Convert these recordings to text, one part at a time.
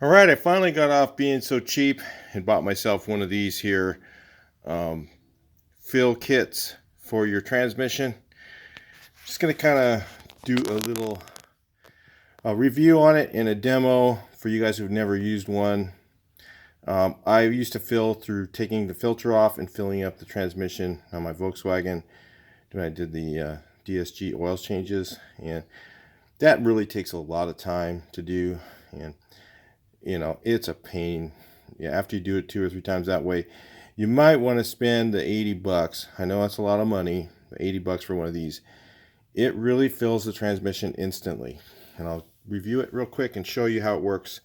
All right, I finally got off being so cheap and bought myself one of these here fill kits for your transmission. Just going to kind of do a little review on it and a demo for you guys who've never used one. I used to fill through taking the filter off and filling up the transmission on my Volkswagen when I did the DSG oil changes, and that really takes a lot of time to do, and you know, it's a pain. Yeah, after you do it 2 or 3 times that way, you might want to spend the 80 bucks. I know that's a lot of money, but 80 bucks for one of these. It really fills the transmission instantly. And I'll review it real quick and show you how it works.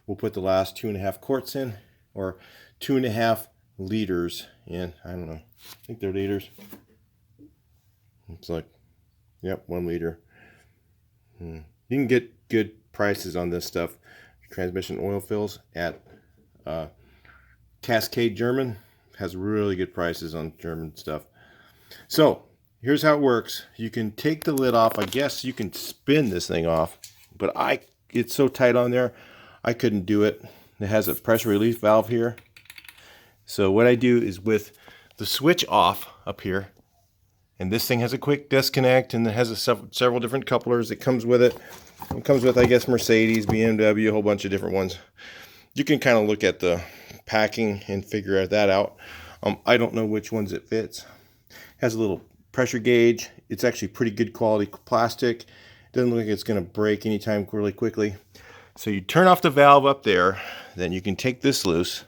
We'll put the last 2.5 quarts in, or 2.5 liters in. I don't know. I think they're liters. It's like, yep, 1 liter. You can get good prices on this stuff. Transmission oil fills at Cascade German has really good prices on German stuff. So here's how it works. You can take the lid off. I guess you can spin this thing off, but it's so tight on there I couldn't do it. It has a pressure relief valve here. So what I do is with the switch off up here, and this thing has a quick disconnect, and it has several different couplers that comes with it. It comes with, I guess, Mercedes, BMW, a whole bunch of different ones. You can kind of look at the packing and figure that out. I don't know which ones it fits. It has a little pressure gauge. It's actually pretty good quality plastic. It doesn't look like it's going to break anytime really quickly. So you turn off the valve up there, then you can take this loose.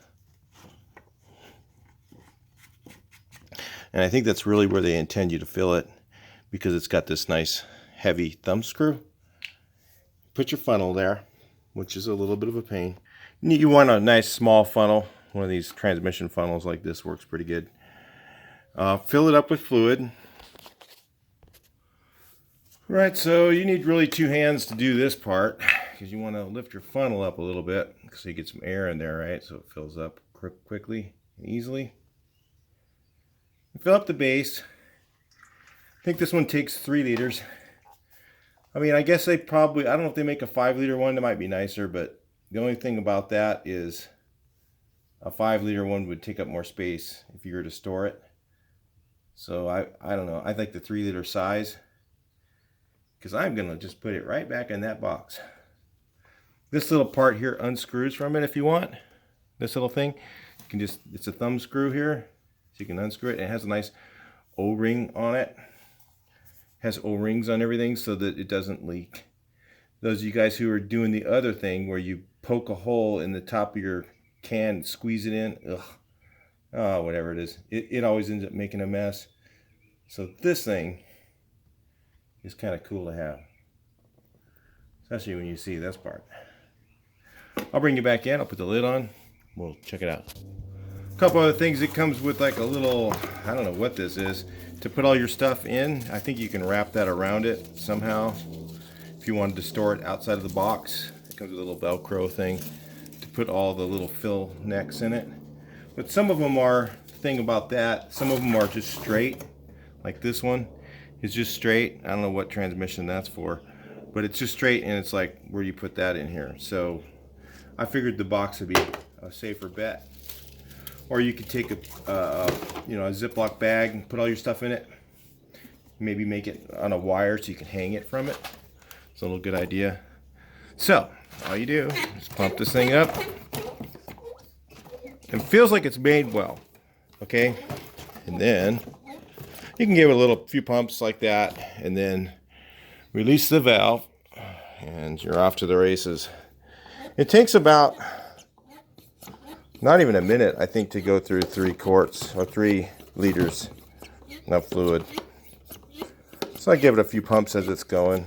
And I think that's really where they intend you to fill it, because it's got this nice heavy thumb screw. Put your funnel there, which is a little bit of a pain. You want a nice small funnel. One of these transmission funnels like this works pretty good. Fill it up with fluid. Right, so you need really 2 hands to do this part, because you want to lift your funnel up a little bit so you get some air in there, right? So it fills up quickly and easily. Fill up the base. I think this one takes 3 liters. I mean, I guess they probably, I don't know if they make a 5-liter one. That might be nicer, but the only thing about that is a 5-liter one would take up more space if you were to store it. So I don't know. I like the 3-liter size, because I'm going to just put it right back in that box. This little part here unscrews from it if you want. This little thing, you can just, it's a thumb screw here, so you can unscrew it. It has a nice O-ring on it. Has O-rings on everything so that it doesn't leak. Those of you guys who are doing the other thing where you poke a hole in the top of your can, squeeze it in, oh, whatever it is, it always ends up making a mess. So this thing is kind of cool to have, especially when you see this part. I'll bring you back in. I'll put the lid on. We'll check it out. A couple other things. It comes with like a little, I don't know what this is, to put all your stuff in. I think you can wrap that around it somehow if you wanted to store it outside of the box. It comes with a little Velcro thing to put all the little fill necks in it. But some of them are, the thing about that, some of them are just straight. Like this one is just straight. I don't know what transmission that's for, but it's just straight, and it's like, where do you put that in here? So I figured the box would be a safer bet. Or you could take a Ziploc bag and put all your stuff in it. Maybe make it on a wire so you can hang it from it. It's a little good idea. So all you do is pump this thing up. It feels like it's made well. Okay, and then you can give it a few pumps like that, and then release the valve, and you're off to the races. It takes about not even a minute, I think, to go through 3 quarts or 3 liters of fluid. So I give it a few pumps as it's going.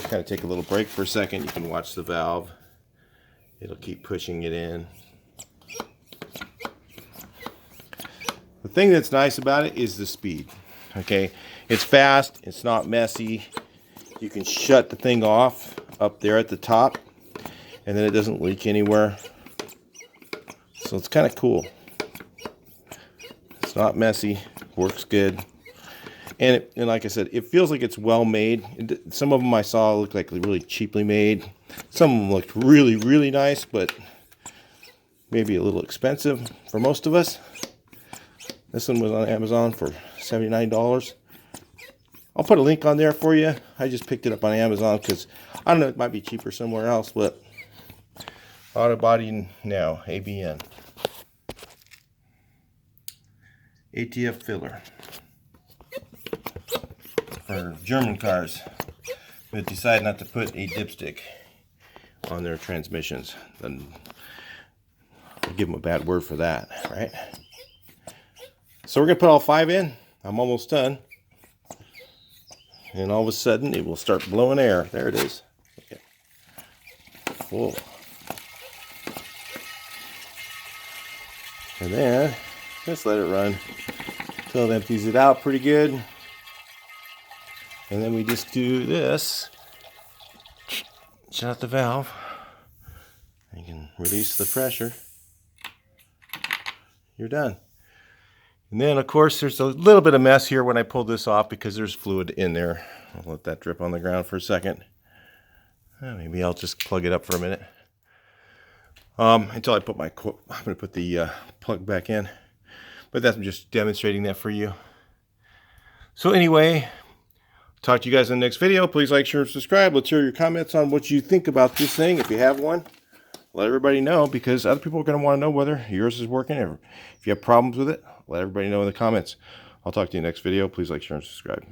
Kind of take a little break for a second. You can watch the valve. It'll keep pushing it in. The thing that's nice about it is the speed. Okay, it's fast. It's not messy. You can shut the thing off up there at the top, and then it doesn't leak anywhere. So it's kind of cool. It's not messy, works good. And like I said, it feels like it's well made. Some of them I saw look like really cheaply made. Some Some of them looked really, really nice, but maybe a little expensive for most of us. This one was on Amazon for $79. I'll put a link on there for you. I just picked it up on Amazon because I don't know, it might be cheaper somewhere else, but Auto Body Now, ABN. ATF filler for German cars that decide not to put a dipstick on their transmissions. Then I'll give them a bad word for that, right? So we're gonna put all 5 in. I'm almost done. And all of a sudden it will start blowing air. There it is. Okay. Full. And then just let it run until it empties it out pretty good. And then we just do this. Shut out the valve. You can release the pressure. You're done. And then, of course, there's a little bit of mess here when I pull this off because there's fluid in there. I'll let that drip on the ground for a second. Maybe I'll just plug it up for a minute. Until I put I'm going to put the plug back in. But that's just demonstrating that for you. So anyway, talk to you guys in the next video. Please like, share, and subscribe. Let's hear your comments on what you think about this thing. If you have one, let everybody know, because other people are going to want to know whether yours is working. If you have problems with it, let everybody know in the comments. I'll talk to you in the next video. Please like, share, and subscribe.